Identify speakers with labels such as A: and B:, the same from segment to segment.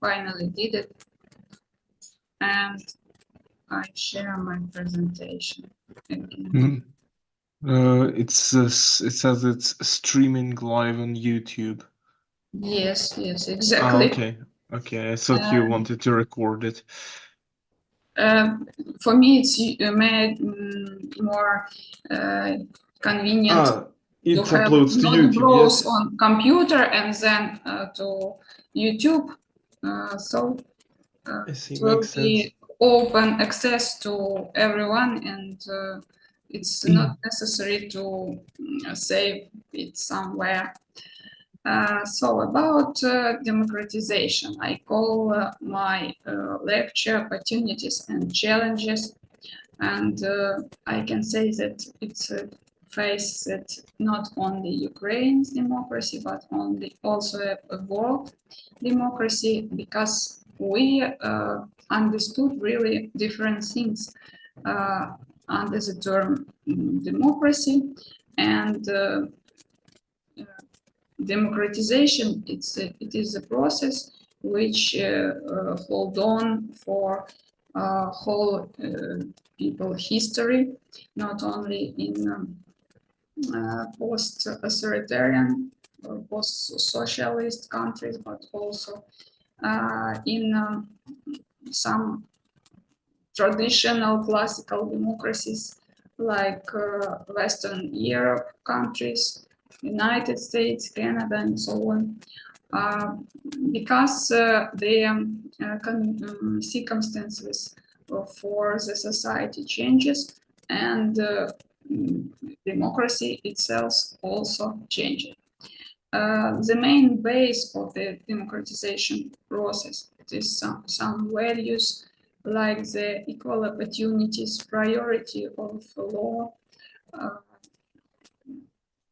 A: finally did it, and I share my presentation again.
B: It says it's streaming live on YouTube.
A: Yes, yes,
B: Ah,
A: exactly.
B: okay. Okay, I thought you wanted to record it.
A: For me, it's made more convenient
B: It
A: to have
B: uploads to
A: not
B: YouTube,
A: browse
B: yes?
A: on computer and then to YouTube. So
B: I see,
A: it will
B: makes sense.
A: be open access to everyone, and it's not necessary to save it somewhere. So about democratization, I call my lecture Opportunities and Challenges, and I can say that it's a face that not only Ukraine's democracy, but also a world democracy, because we understood really different things under the term democracy, and democratization. It is a process which hold on for whole people history, not only in post-authoritarian or post-socialist countries, but also in some traditional classical democracies like Western Europe countries, United States, Canada, and so on. Because the circumstances for the society changes, and democracy itself also changes. The main base of the democratization process is some values like the equal opportunities, priority of law, uh,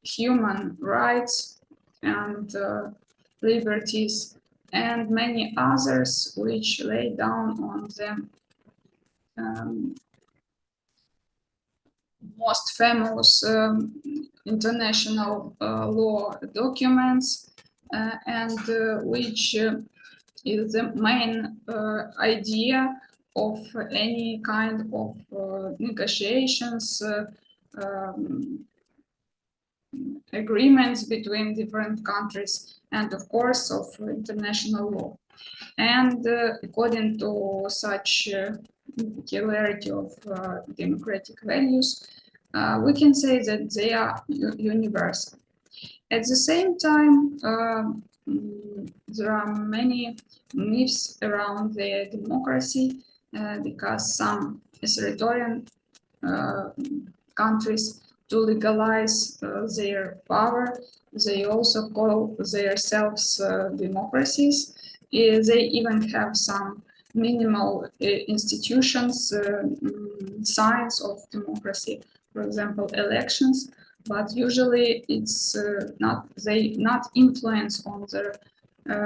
A: human rights, and liberties, and many others which lay down on the most famous international law documents, and which is the main idea of any kind of negotiations, um, agreements between different countries, and of course of international law. And according to such peculiarity of democratic values, we can say that they are universal. At the same time, there are many myths around the democracy, because some authoritarian countries to legalize their power, they also call themselves democracies. They even have some minimal institutions, signs of democracy, for example, elections, but usually it's not influence on the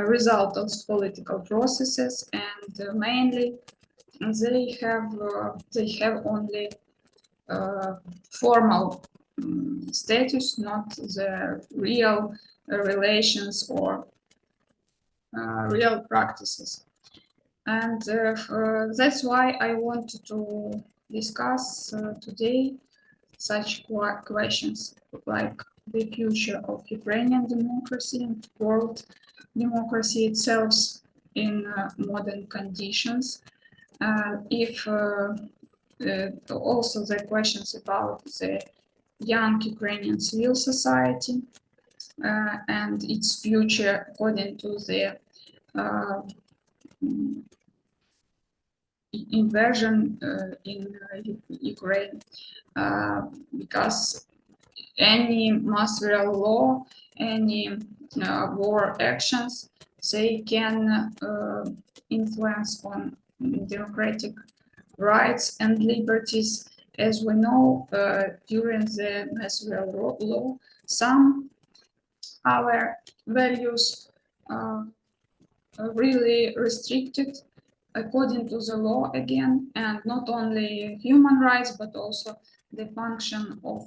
A: result of political processes, and mainly they have only formal status, not the real relations or real practices. And that's why I wanted to discuss today such questions like the future of Ukrainian democracy and world democracy itself in modern conditions. If also the questions about the young Ukrainian civil society and its future according to the invasion in Ukraine, because any material law, any war actions, they can influence on democratic rights and liberties. As we know, during the material law, some our values are really restricted according to the law again, and not only human rights, but also the function of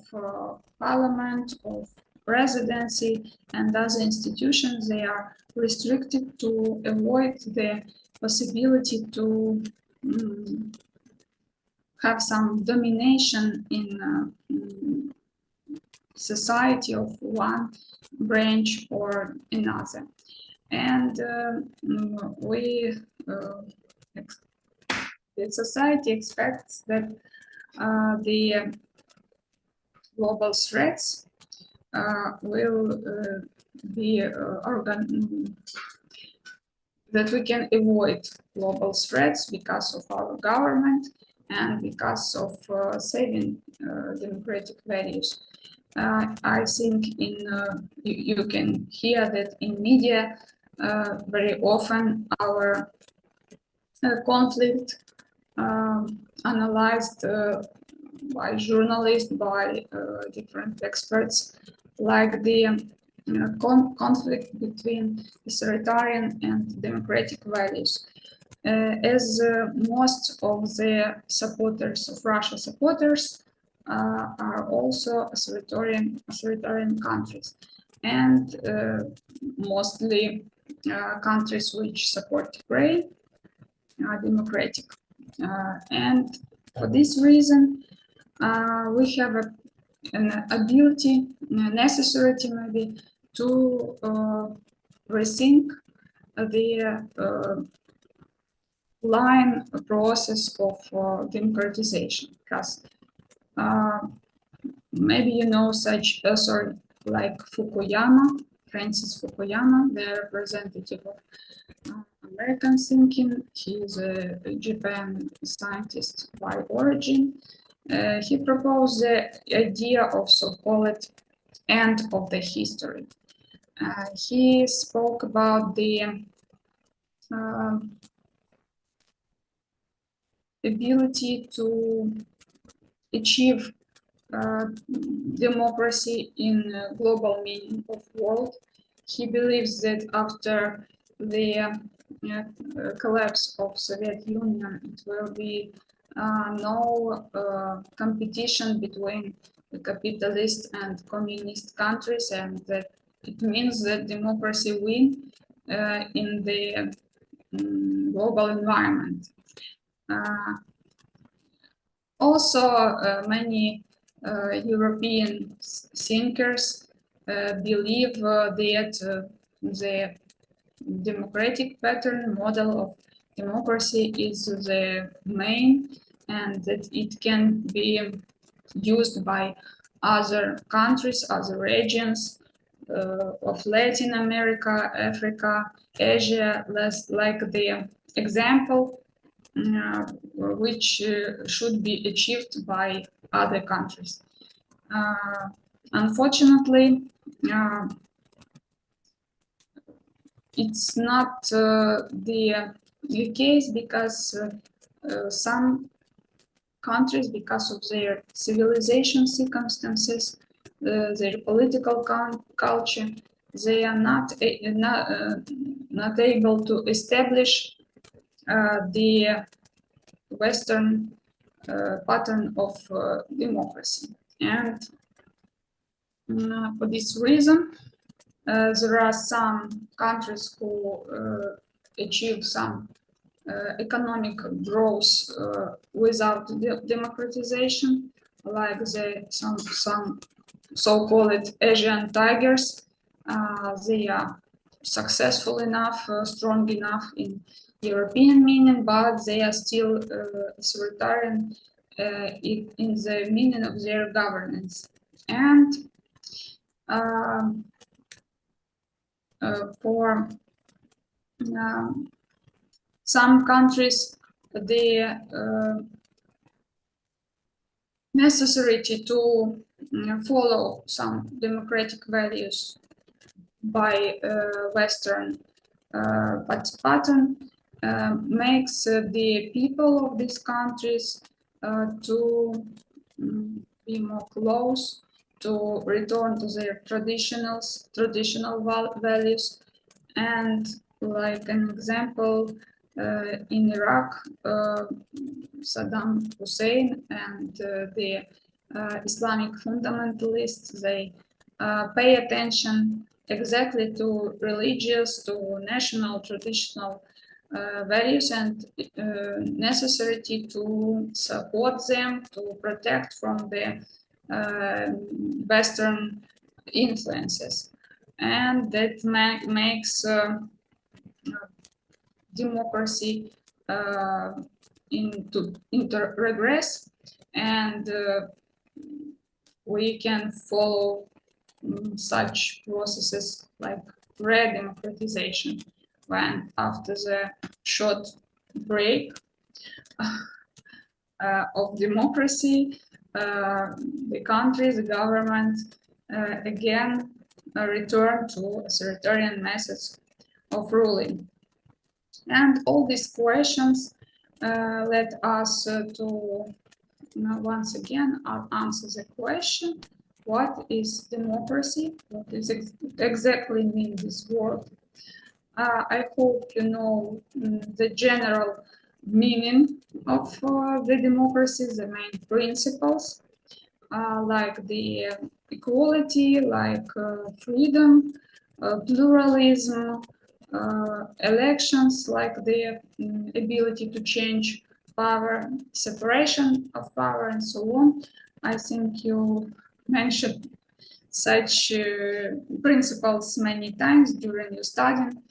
A: parliament, of presidency and other institutions, they are restricted to avoid the possibility to have some domination in society of one branch or another. And the society expects that the global threats will be that we can avoid global threats because of our government and because of saving democratic values. I think you can hear that in media very often our conflict analyzed by journalists, by different experts, like the conflict between authoritarian and democratic values. As most of the supporters of Russia are also authoritarian countries, and mostly countries which support Ukraine are democratic. And for this reason, we have an ability, necessity maybe, to rethink the line process of democratization, because maybe you know such author like Fukuyama, Francis Fukuyama, the representative of American thinking. He is a Japan scientist by origin. He proposed the idea of so-called end of the history. He spoke about the ability to achieve democracy in global meaning of world. He believes that after the collapse of Soviet Union, it will be no competition between the capitalist and communist countries, and that it means that democracy win in the global environment. Also, many European thinkers believe that the democratic pattern model of democracy is the main, and that it can be used by other countries, other regions of Latin America, Africa, Asia, like the example which should be achieved by other countries. Unfortunately, it's not the case, because some countries, because of their civilization circumstances, their political culture, they are not able to establish the Western pattern of democracy. And for this reason, there are some countries who achieve some economic growth without democratization, like some so-called Asian tigers. They are successful enough, strong enough in European meaning, but they are still authoritarian in the meaning of their governance. And for some countries, the necessity to follow some democratic values by Western pattern makes the people of these countries to be more close, to return to their traditional values. And like an example, in Iraq, Saddam Hussein and the Islamic fundamentalists, they pay attention exactly to religious, to national, traditional values and necessity to support them, to protect from the Western influences. And that makes democracy into regress, and we can follow such processes like re-democratization, when after the short break of democracy, the country, the government again return to authoritarian methods of ruling. And all these questions led us to once again answer the question, what is democracy? What is exactly mean this word? I hope you know the general meaning of the democracy, the main principles, like the equality, like freedom, pluralism, elections, like the ability to change power, separation of power, and so on. I think you mentioned such principles many times during your studying,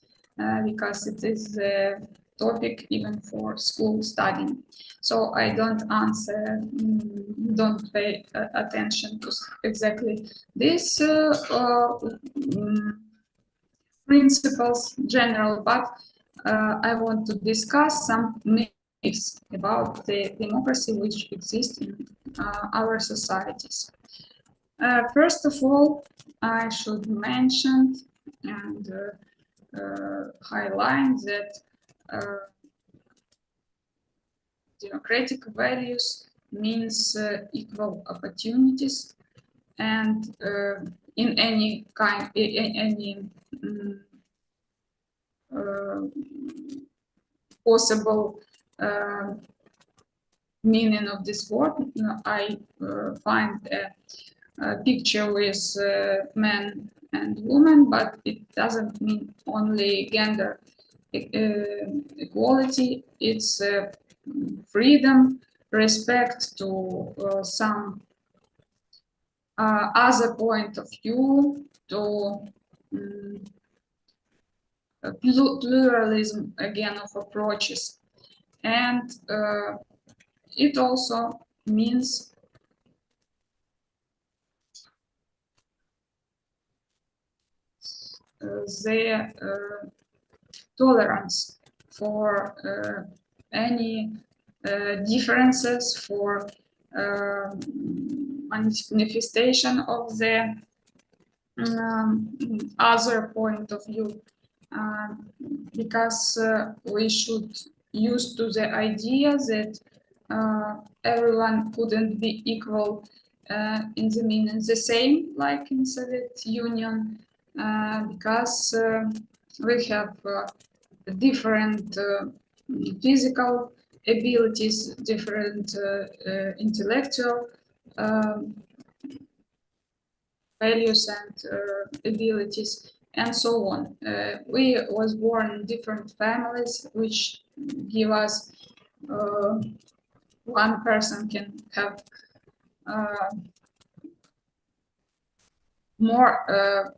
A: because it is the topic even for school studying. So I don't answer, don't pay attention to exactly this principles general, but I want to discuss some myths about the democracy which exists in our societies. First of all, I should mention and highlight that democratic values means equal opportunities, and in any kind, in any possible meaning of this word, I find a picture with men and women, but it doesn't mean only gender equality. It's freedom, respect to some other point of view, to pluralism again of approaches, and it also means the tolerance for any differences, for manifestation of the other point of view, because we should use to the idea that everyone couldn't be equal in the meaning the same like in Soviet Union, because we have different physical abilities, different intellectual values and abilities, and so on. We was born in different families, which give us one person can have more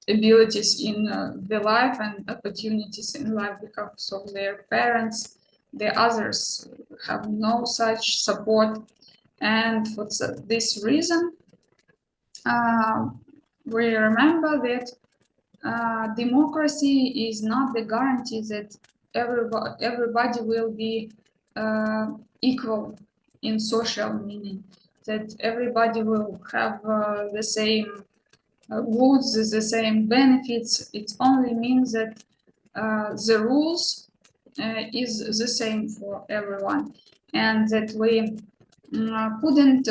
A: abilities in the life and opportunities in life because of their parents. The others have no such support, and for this reason we remember that democracy is not the guarantee that everybody will be equal in social meaning, that everybody will have the same goods, the same benefits. It only means that the rules is the same for everyone, and that we couldn't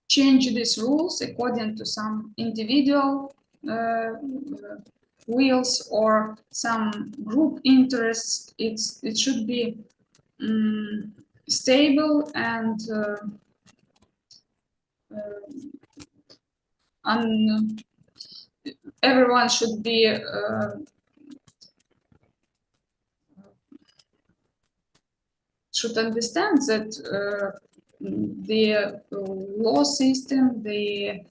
A: change these rules according to some individual wills or some group interests. It should be stable and everyone should be should understand that the law system, the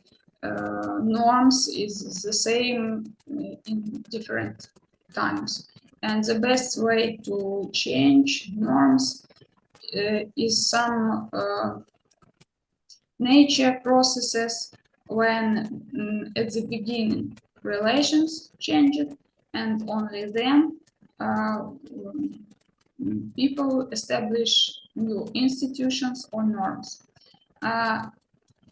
A: norms is the same in different times. And the best way to change norms is some nature processes when at the beginning relations changed, and only then people establish new institutions or norms.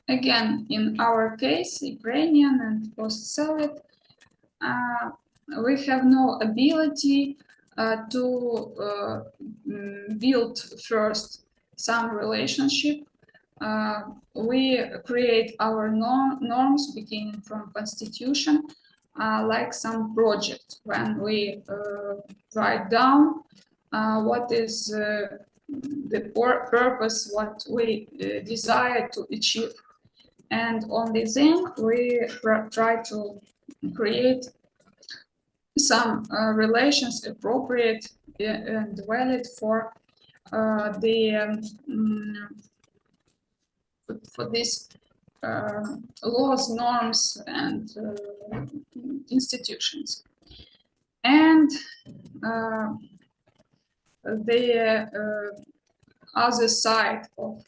A: Again, in our case, Ukrainian and post-Soviet, we have no ability to build first some relationship. We create our norms beginning from constitution, like some project when we write down what is the purpose, what we desire to achieve. And only then we try to create some relations appropriate and valid for these laws, norms, and institutions. And the other side of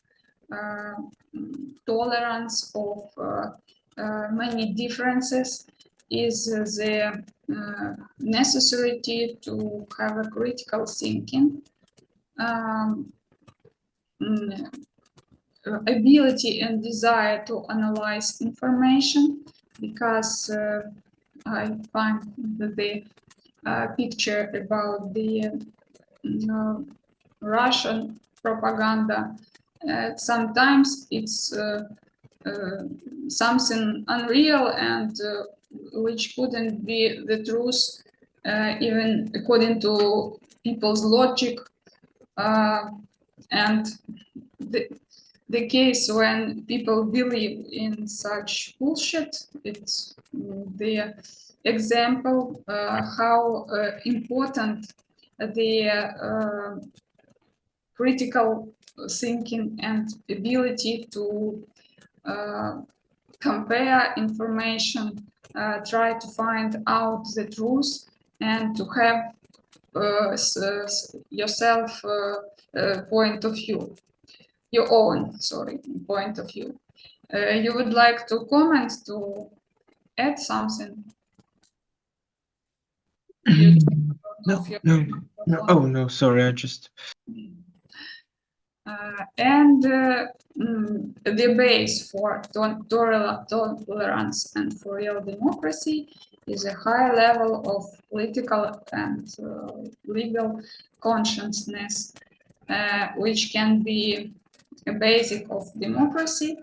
A: tolerance of many differences is the necessity to have a critical thinking, ability and desire to analyze information, because I find that the picture about the Russian propaganda, sometimes it's something unreal and which couldn't be the truth, even according to people's logic. And the case when people believe in such bullshit, it's the example how important the critical thinking and ability to compare information, try to find out the truth, and to have yourself point of view, your own, point of view. You would like to comment, to add something?
B: No. Oh no, sorry, I just.
A: And the base for tolerance and for real democracy is a high level of political and legal consciousness, which can be a basic of democracy.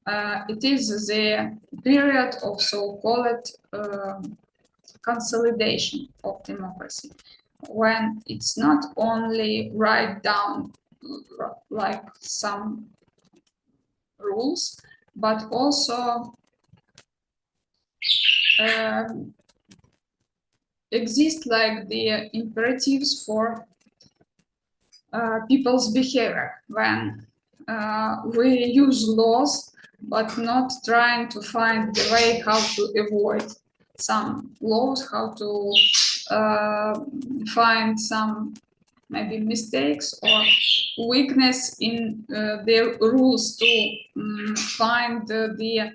A: It is the period of so-called consolidation of democracy, when it's not only write down like some rules, but also exist like the imperatives for people's behavior, when we use laws but not trying to find the way how to avoid some laws, how to find some maybe mistakes or weakness in the rules to find the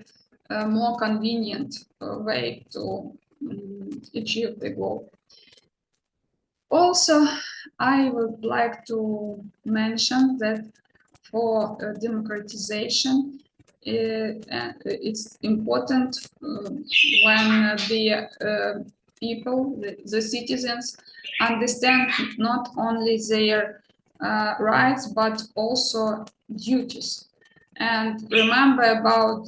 A: more convenient way to achieve the goal. Also, I would like to mention that for democratization, it's important when the people, the citizens, understand not only their rights but also duties, and remember about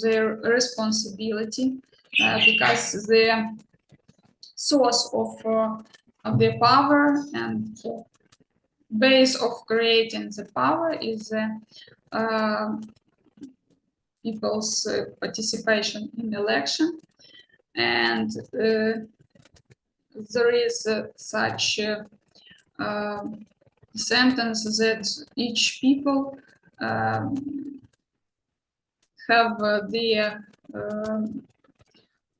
A: their responsibility, because the source of the power and base of creating the power is people's participation in election. And there is such sentence that each people have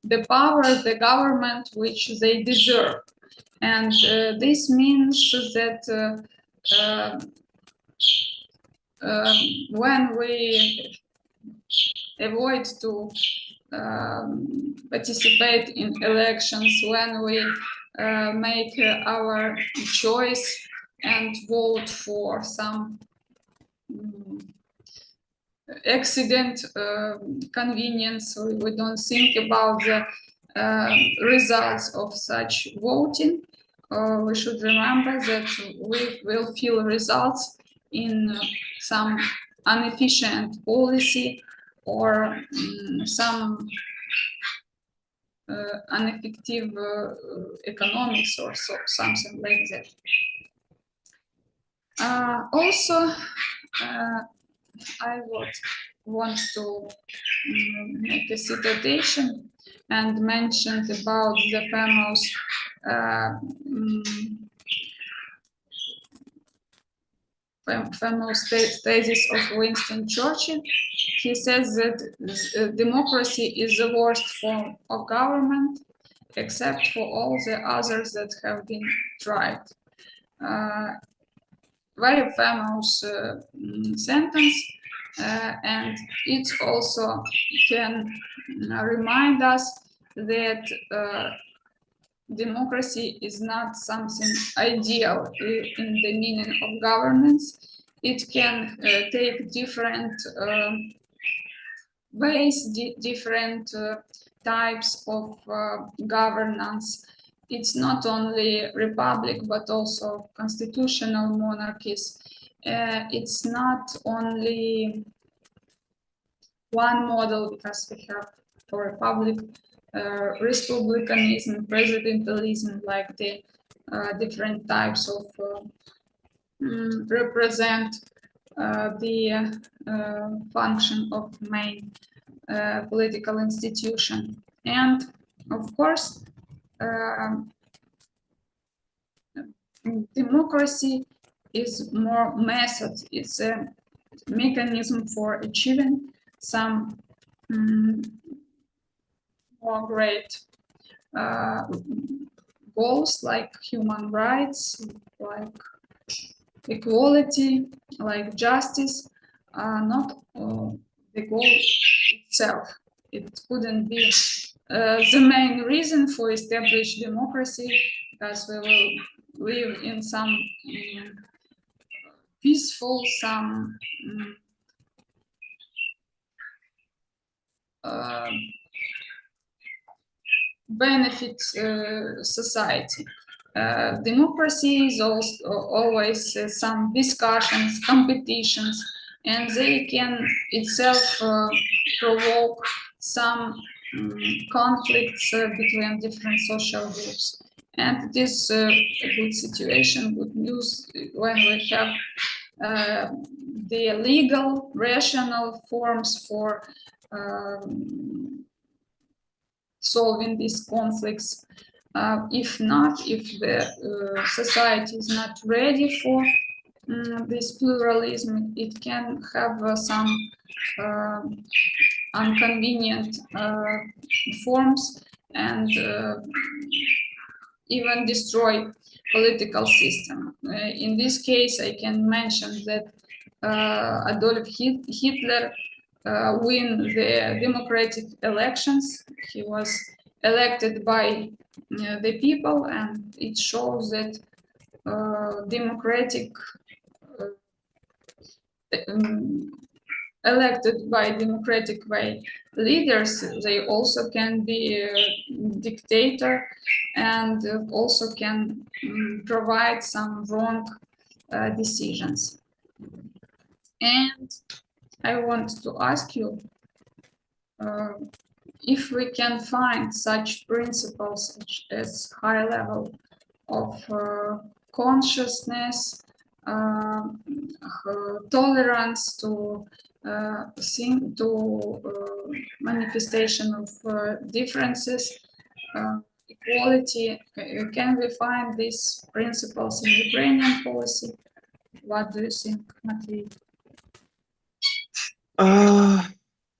A: the power, the government which they deserve. And this means that when we avoid to participate in elections, when we make our choice and vote for some accident, convenience, we don't think about the results of such voting. We should remember that we will feel results in some inefficient policy or some ineffective economics or so, something like that. Also, I would want to make a citation and mention about the famous thesis of Winston Churchill. He says that democracy is the worst form of government, except for all the others that have been tried. Very famous sentence, and it also can remind us that democracy is not something ideal in the meaning of governance. It can take different ways, different types of governance. It's not only republic, but also constitutional monarchies. It's not only one model, because we have for republic, republicanism, presidentialism, like the different types of represent the function of main political institution. And of course, democracy is more method. It's a mechanism for achieving some more great goals, like human rights, like equality, like justice, not the goal itself. It couldn't be the main reason for established democracy, because we will live in some peaceful, some benefit society. Democracy is also always some discussions, competitions, and they can itself provoke some conflicts between different social groups. And it is a good situation, good news, when we have the legal, rational forms for solving these conflicts. If not, if the society is not ready for this pluralism, it can have some inconvenient forms and even destroy political system. In this case, I can mention that Adolf Hitler win the democratic elections. He was elected by the people, and it shows that democratic elected by democratic way leaders, they also can be a dictator and also can provide some wrong decisions. And I want to ask you if we can find such principles as high level of consciousness, tolerance to thing to manifestation of differences, equality. Can we find these principles in Ukrainian policy? What do you think, Matvey?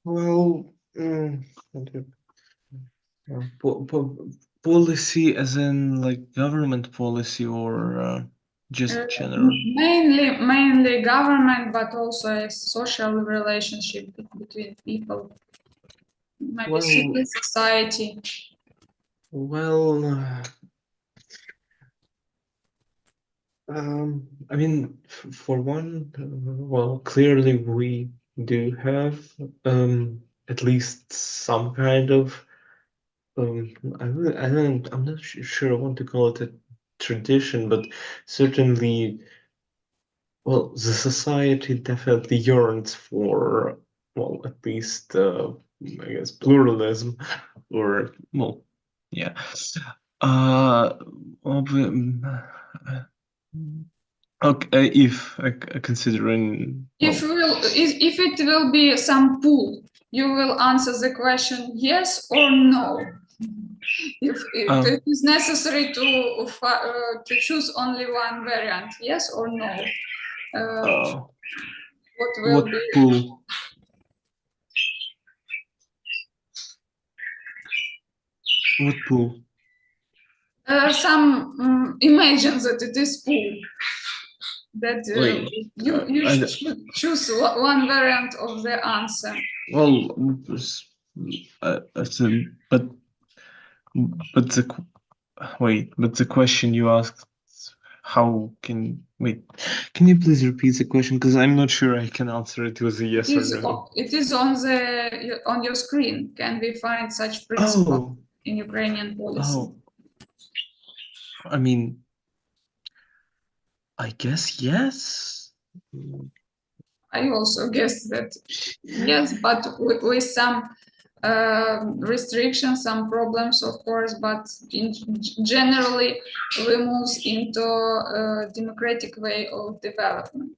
B: Well, policy as in like government policy or just general?
A: Mainly government, but also a social relationship between people, maybe
B: Well,
A: civil society.
B: well, I mean, for one, well, clearly we do have at least some kind of I'm not sure I want to call it a tradition, but certainly, well, the society definitely yearns for, well, at least I guess pluralism, or well, yeah. Okay, if considering,
A: If it will be some pool, you will answer the question yes or no. If it is necessary to choose only one variant, yes or no. What will be?
B: Pool? What pool?
A: Some imagine that it is pool. That you should choose one variant of the answer.
B: Well, but the question you asked, how can can you please repeat the question, because I'm not sure I can answer it with a yes or no.
A: It is on your screen. Can we find such principle in Ukrainian policy?
B: I mean, I guess yes.
A: I also guess that yes, but with some restrictions, some problems, of course, but generally we move into a democratic way of development.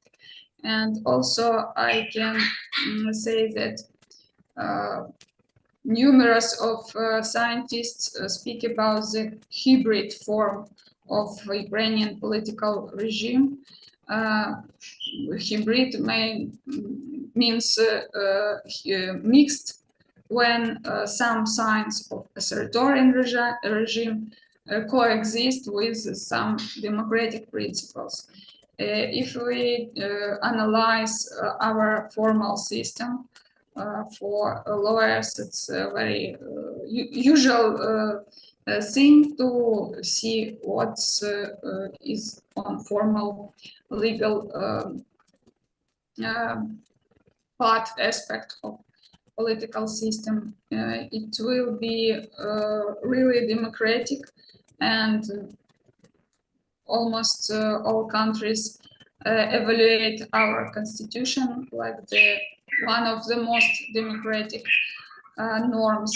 A: And also I can say that numerous of scientists speak about the hybrid form of Ukrainian political regime. Hybrid means mixed, when some signs of authoritarian regime coexist with some democratic principles. If we analyze our formal system, for lawyers, it's a very usual thing to see what is on formal legal part aspect of political system. It will be really democratic, and almost all countries evaluate our constitution like one of the most democratic norms.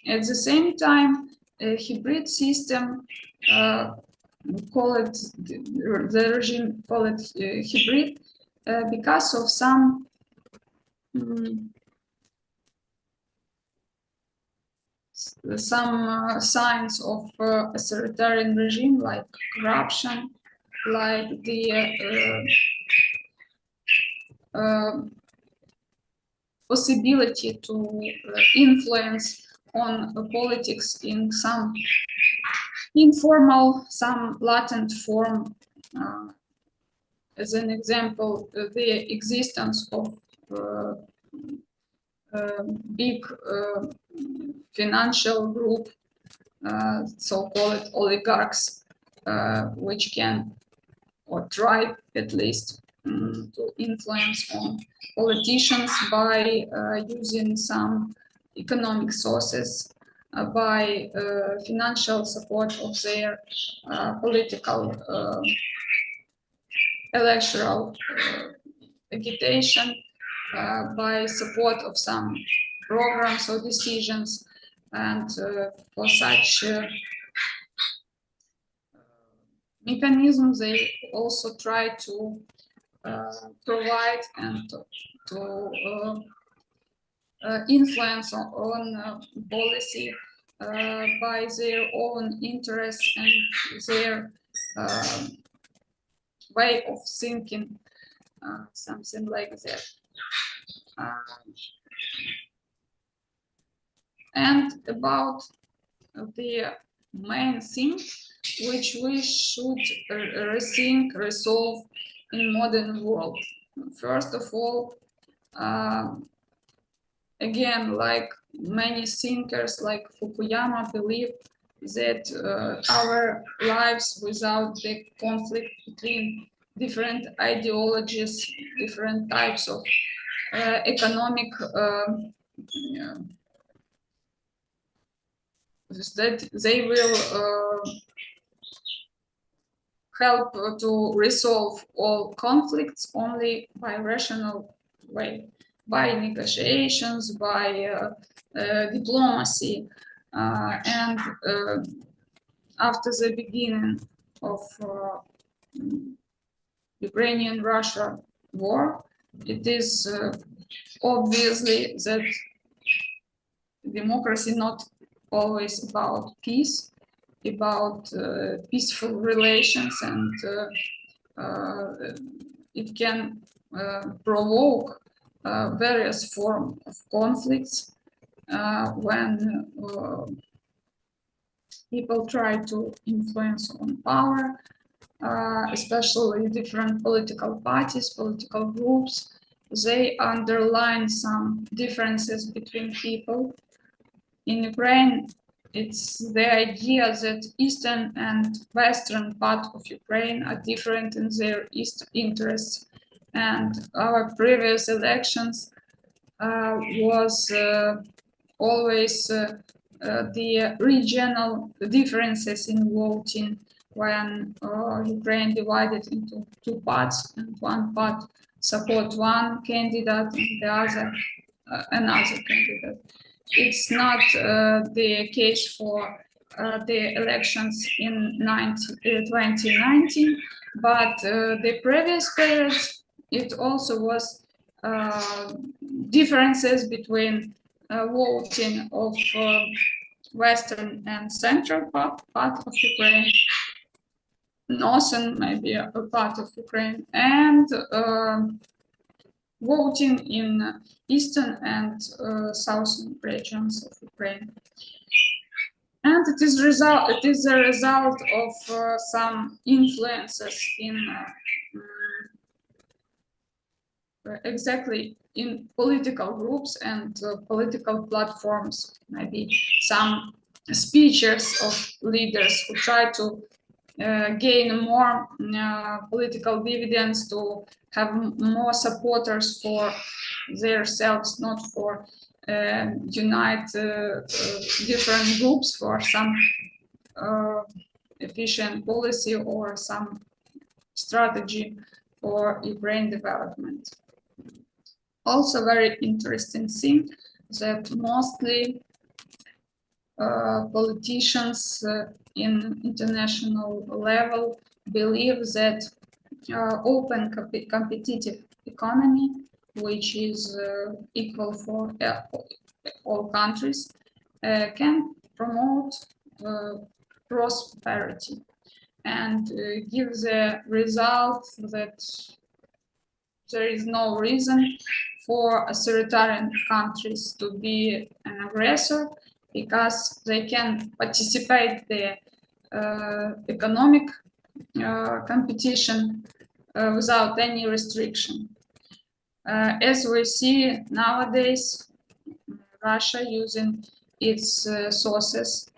A: At the same time, a hybrid system, call it the regime, call it hybrid, because of some signs of authoritarian regime, like corruption, like the possibility to influence on politics in some informal, some latent form. As an example, the existence of big financial group, so-called oligarchs, which can, or try at least, to influence on politicians by using some economic sources, by financial support of their political electoral agitation, by support of some programs or decisions, and for such mechanisms they also try to provide and to influence on policy by their own interests and their way of thinking, something like that. And about the main thing which we should rethink, resolve in modern world. First of all, again, like many thinkers like Fukuyama believe that our lives without the conflict between different ideologies, different types of economic that they will help to resolve all conflicts only by rational way, by negotiations, by diplomacy, and after the beginning of Ukrainian-Russia war, it is obviously that democracy not always about peace, about peaceful relations, and it can provoke various forms of conflicts when people try to influence on power, especially different political parties, political groups. They underline some differences between people. In Ukraine, it's the idea that eastern and western part of Ukraine are different in their interests. And our previous elections was always the regional differences in voting, when Ukraine divided into two parts, and one part support one candidate and the other another candidate. It's not the case for the elections in 2019, but the previous periods, it also was differences between voting of western and central part of Ukraine, northern maybe a part of Ukraine, and voting in eastern and southern regions of Ukraine. And it is a result of some influences in exactly in political groups and political platforms, maybe some speeches of leaders who try to gain more political dividends, to have more supporters for themselves, not for unite different groups for some efficient policy or some strategy for Ukraine development. Also very interesting thing that mostly politicians in international level believe that open competitive economy, which is equal for all countries, can promote prosperity and give the result that there is no reason for authoritarian countries to be an aggressor, because they can participate the economic competition without any restriction. As we see nowadays, Russia using its sources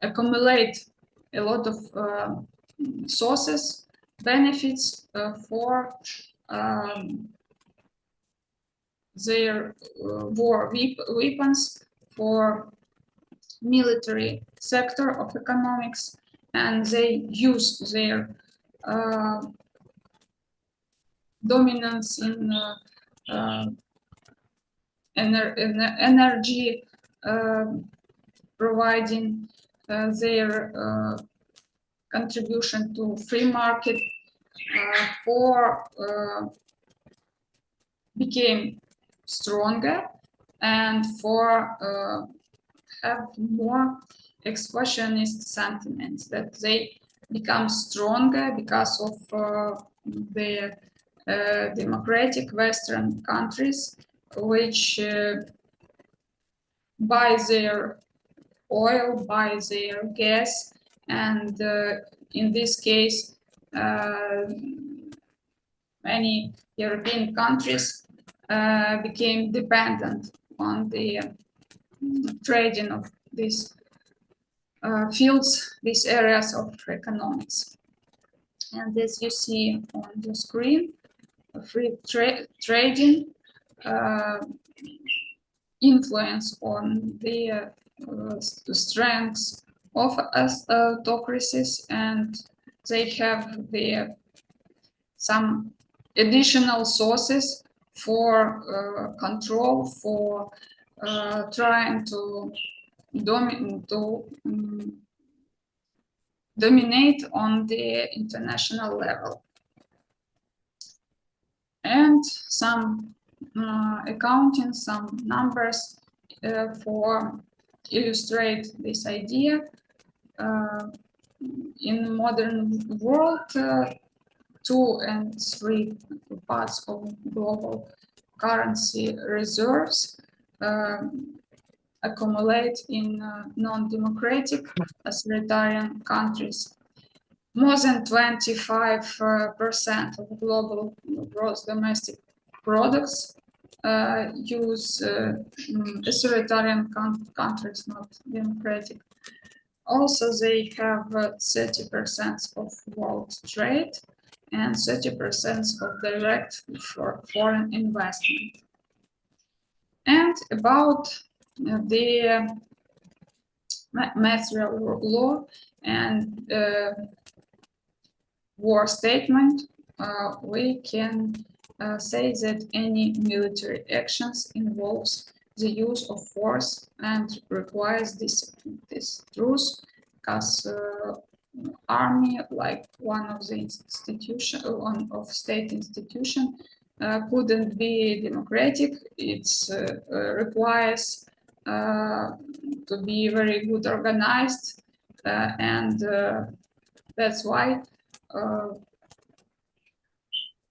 A: accumulate a lot of sources, benefits for their war weapons, for military sector of economics, and they use their dominance in energy providing, their contribution to free market for became stronger and for have more expansionist sentiments, that they become stronger because of the democratic Western countries, which buy their oil, buy their gas, and in this case, many European countries became dependent on the trading of these fields, these areas of economics. And as you see on the screen, free trading influence on the strengths of autocracies, and they have some additional sources for control, for trying to dominate on the international level. And some accounting, some numbers for illustrate this idea. In modern world, 2 and 3 parts of global currency reserves accumulate in non-democratic authoritarian countries. More than 25% of global gross domestic products use authoritarian countries, not democratic. Also, they have 30% of world trade and 30% of direct foreign investment. And about the material law and war statement, we can say that any military actions involves the use of force and requires discipline. This truth, because army, like one of the institution, one of state institution, couldn't be democratic. It requires to be very good organized, and that's why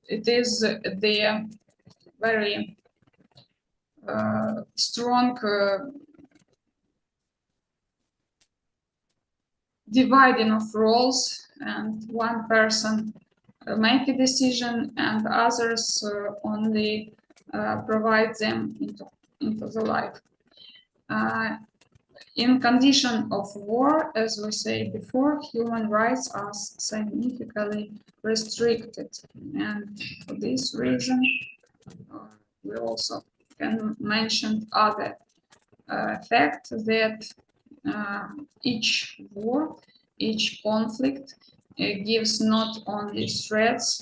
A: it is the very strong dividing of roles, and one person make a decision and others only provide them into the life. In condition of war, as we said before, human rights are significantly restricted, and for this reason, we also can mention other fact that each war, each conflict gives not only threats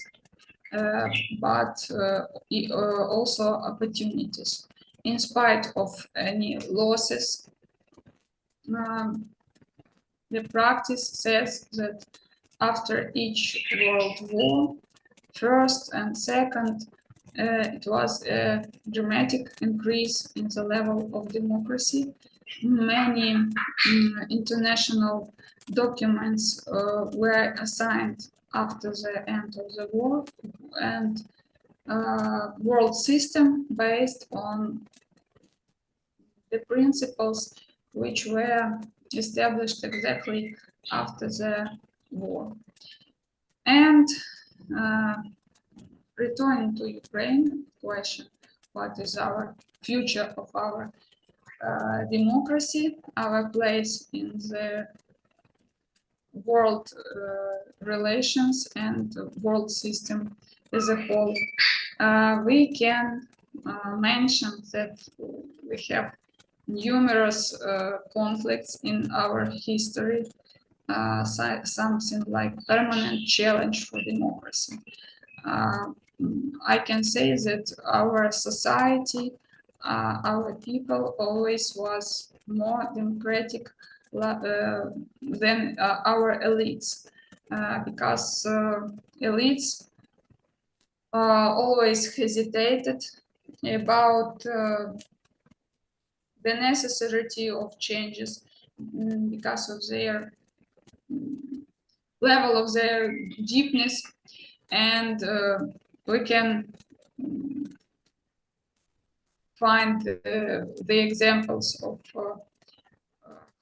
A: but also opportunities. In spite of any losses, the practice says that after each world war, first and second, it was a dramatic increase in the level of democracy. Many international documents were assigned after the end of the war, and world system based on the principles which were established exactly after the war. And returning to Ukraine question, what is our future of our democracy, our place in the world relations and world system as a whole? We can mention that we have numerous conflicts in our history, something like permanent challenge for democracy. I can say that our society, our people always was more democratic than our elites. because elites always hesitated about the necessity of changes because of their level of their deepness, and we can find the examples of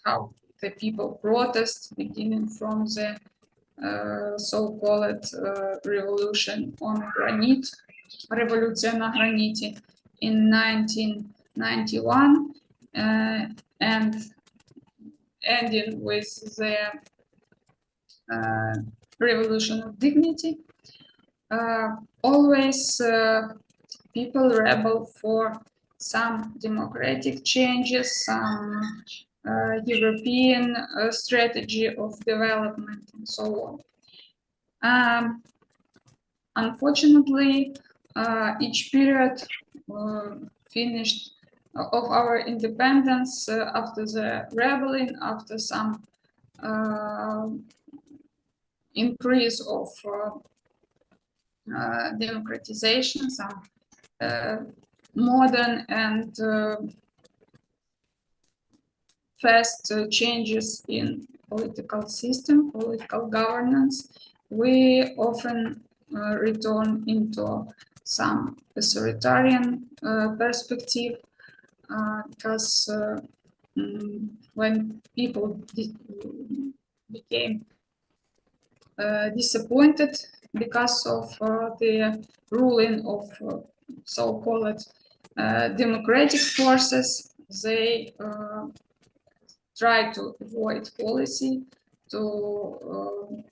A: how the people protest, beginning from the so-called revolution on granite, Revolution на граніті, in 1991, and ending with the revolution of dignity. Always people rebel for some democratic changes, some European strategy of development, and so on. Unfortunately, each period finished of our independence after the rebellion, after some increase of democratization, some modern and fast changes in political system, political governance, we often return into some authoritarian perspective, because when people became disappointed because of the ruling of so-called democratic forces, they try to avoid policy, to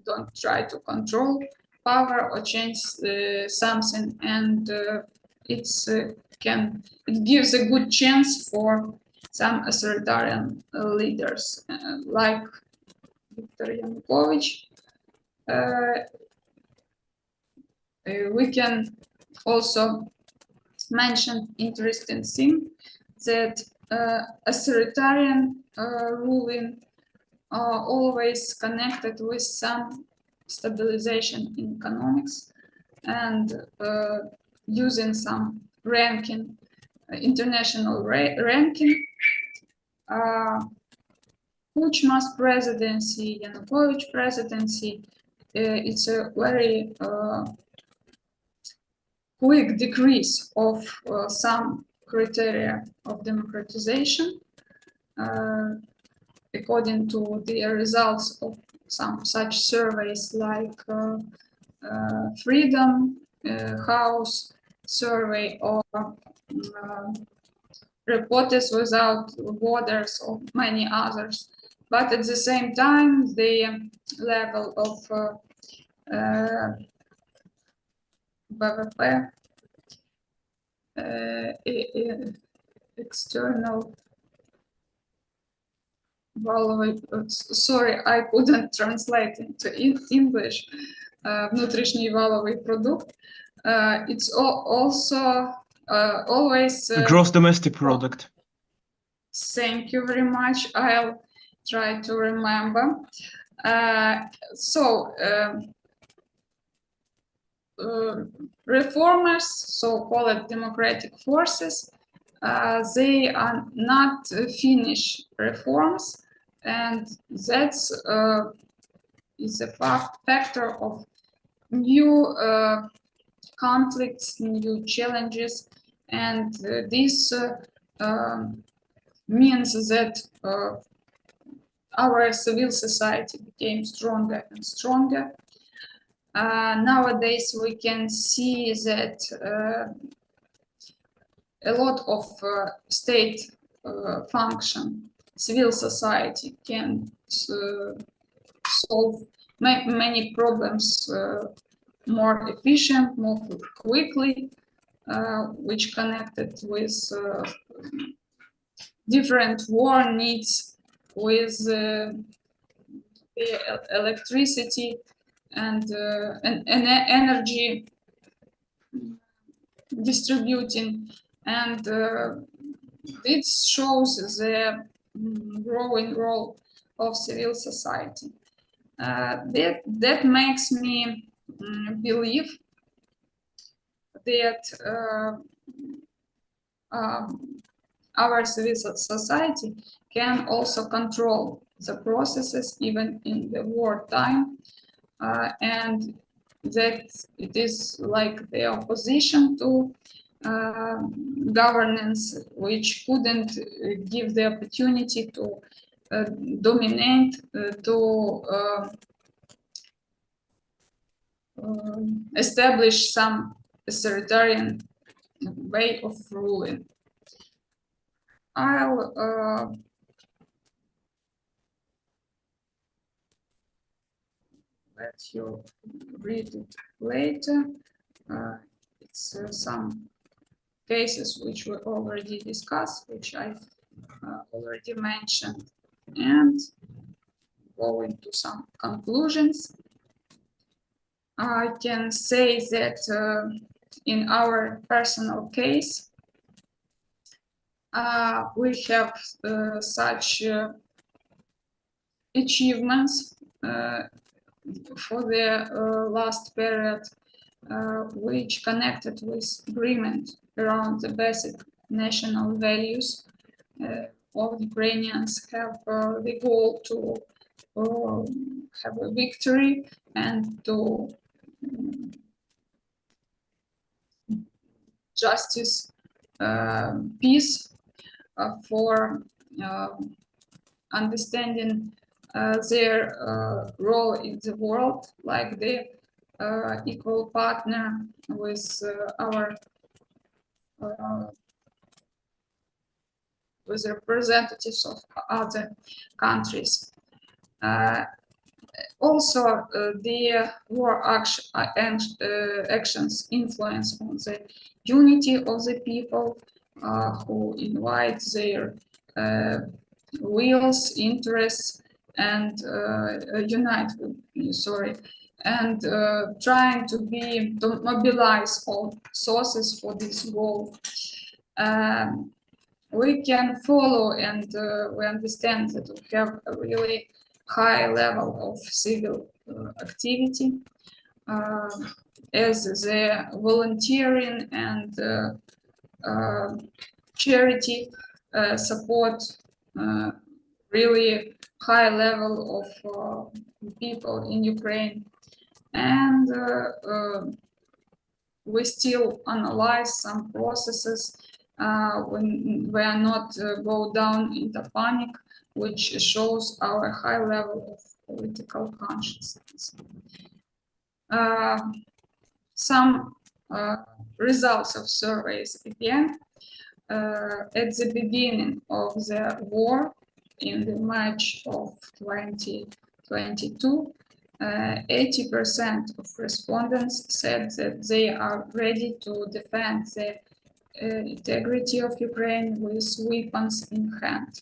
A: don't try to control power or change something, and it gives a good chance for some authoritarian leaders like Viktor Yanukovych. We can also mention interesting thing that authoritarian ruling always connected with some stabilization in economics, and using some ranking, international ranking. Kuchma's presidency, Yanukovych presidency, it's a very quick decrease of some criteria of democratization, according to the results of some such surveys like Freedom House survey, or Reporters Without Borders, or many others. But at the same time, the level of ВВП, external валовый, sorry, I couldn't translate into English, внутрішній валовий продукт. It's also always
C: gross domestic product.
A: Thank you very much. I'll try to remember. Reformers, so-called democratic forces, they are not finish reforms, and that's is a factor of new conflicts, new challenges, and this means that our civil society became stronger and stronger. Nowadays, we can see that a lot of state function, civil society can solve many problems more efficient, more quickly, which connected with different war needs, with the electricity and energy distributing, and it shows the growing role of civil society. That makes me believe that our civil society can also control the processes even in the wartime, and that it is like the opposition to governance, which couldn't give the opportunity to dominate, to establish some authoritarian way of ruling. I'll let you read it later. It's some cases which we already discussed, which I already mentioned, and go into some conclusions. I can say that in our personal case, we have such achievements for the last period, which connected with agreement around the basic national values. All Ukrainians have the goal to have a victory and to justice, peace, for understanding their role in the world, like the equal partner with our with representatives of other countries. Also, the war actions influence on the unity of the people who invite their wills, interests, and unite. Sorry, and trying to mobilize all sources for this goal. We can follow, and we understand that we have a really high level of civil activity, as the volunteering and charity support really high level of people in Ukraine, and we still analyze some processes when we are not go down into panic, which shows our high level of political consciousness. Some results of surveys again. At the beginning of the war, in the March of 2022, 80% of respondents said that they are ready to defend the integrity of Ukraine with weapons in hand.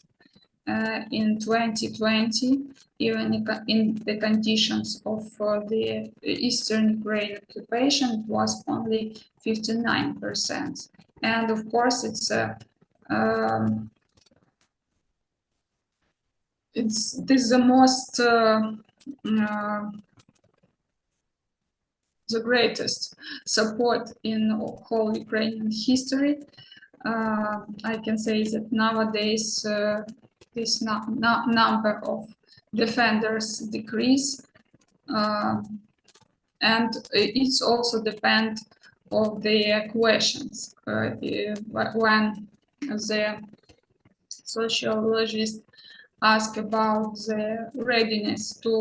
A: In 2020, even in the conditions of the Eastern Ukraine occupation, it was only 59%. And of course, it's this is the most the greatest support in whole Ukrainian history. I can say that nowadays this number of defenders decrease, and it's also depend of the questions when the sociologists ask about the readiness to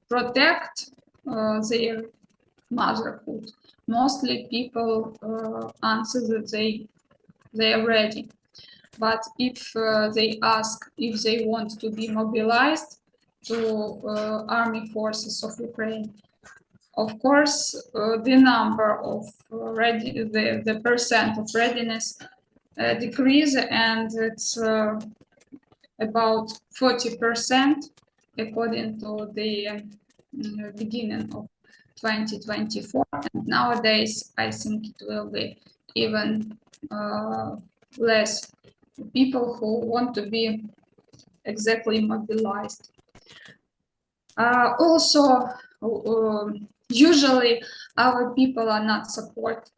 A: protect their motherhood. Mostly people answer that they are ready. But if they ask if they want to be mobilized to army forces of Ukraine, of course, the number of the percent of readiness decrease, and it's about 40% according to the beginning of 2024. And nowadays, I think it will be even less people who want to be exactly mobilized. Also, usually our people are not support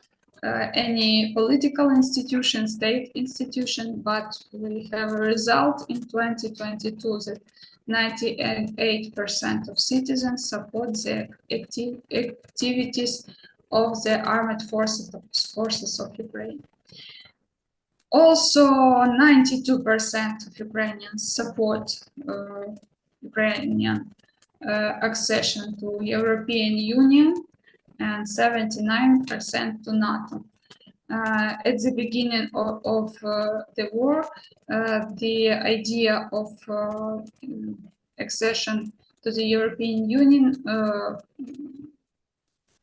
A: any political institution, state institution, but we have a result in 2022 that 98% of citizens support the activities of the armed forces of Ukraine. Also, 92% of Ukrainians support Ukrainian accession to European Union and 79% to NATO. At the beginning of the war, the idea of accession to the European Union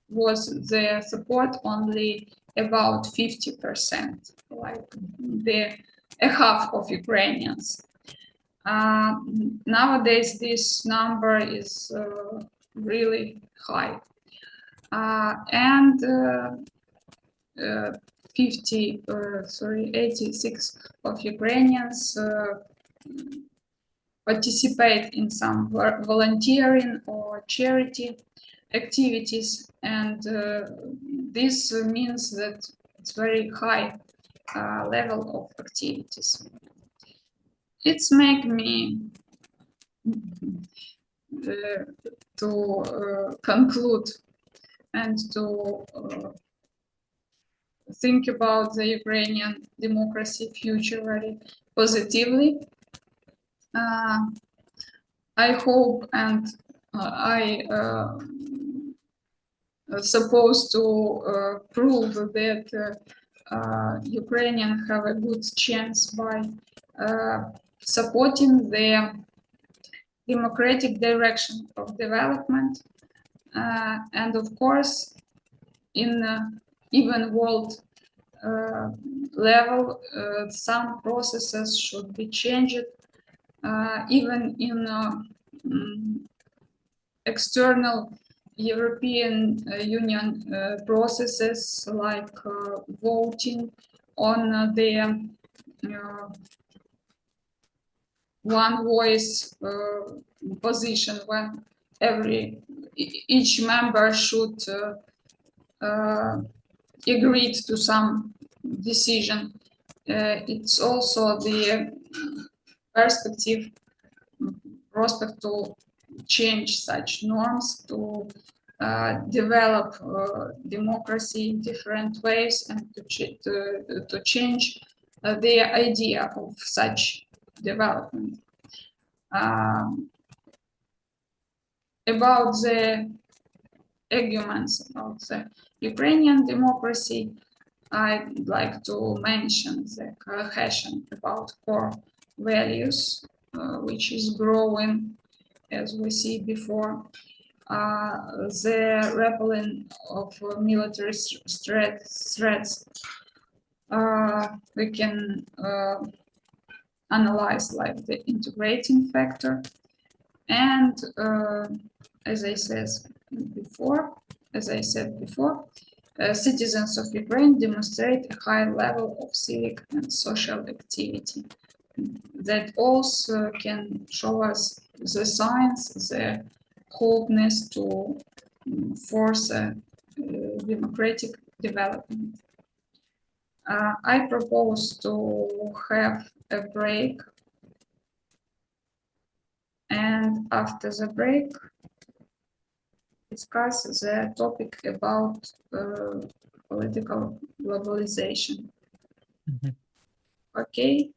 A: was the support only about 50%, like a half of Ukrainians. Nowadays, this number is really high. And 86 of Ukrainians participate in some volunteering or charity activities, and this means that it's very high level of activities. It's make me to conclude and to think about the Ukrainian democracy future very positively. I hope and I supposed to prove that Ukrainians have a good chance by supporting the democratic direction of development, and of course, in even world level, some processes should be changed, even in external European Union processes like voting on the one voice position, when each member should agree to some decision. It's also the prospect to change such norms, to develop democracy in different ways, and to change the idea of such development. About the arguments about the Ukrainian democracy, I'd like to mention the cohesion about core values, which is growing, as we see before. The rappelling of military threats, we can analyze like the integrating factor. And as I said before, citizens of Ukraine demonstrate a high level of civic and social activity that also can show us the signs, the hopefulness to force a democratic development. I propose to have a break, and after the break, discuss the topic about political globalization. Okay.